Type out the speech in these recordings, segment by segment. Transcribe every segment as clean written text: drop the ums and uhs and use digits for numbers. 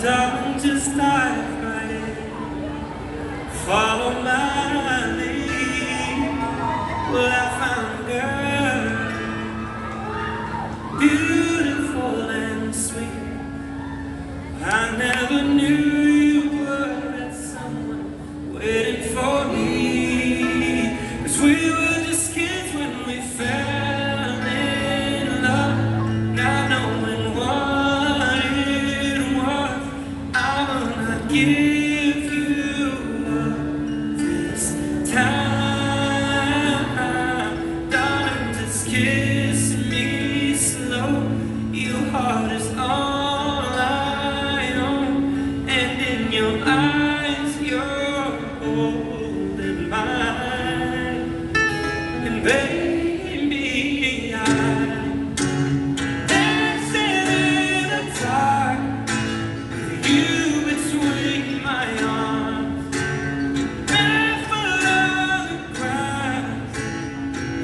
Darling, just dive right in. Follow my lead. Well, I found a girl, beautiful and sweet. I never knew you were that someone waiting for me. 'Cause we were just kids when we fell in love, not knowing what it was. I will not give you up this time. Darling, just kiss me slow. Your heart is all I own, and in your eyes you're holding mine. And baby, I'm dancing in the dark with you between my arms, barefoot on the grass,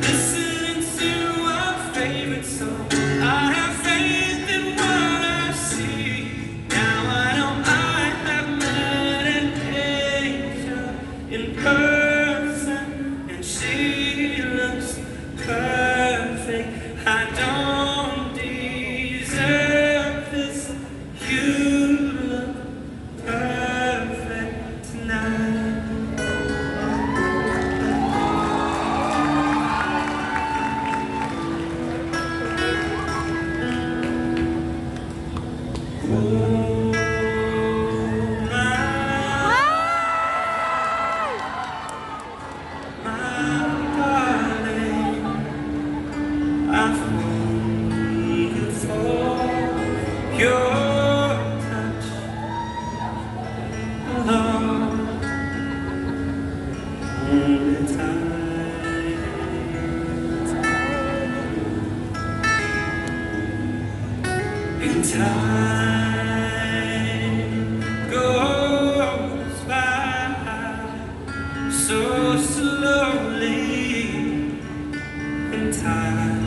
listening to our favorite song. I have faith in what I see. Now I know I have met an angel in person, and she looks perfect. I don't deserve this. You look perfect tonight. I've waited for your touch alone the time. In time goes by so slowly. In time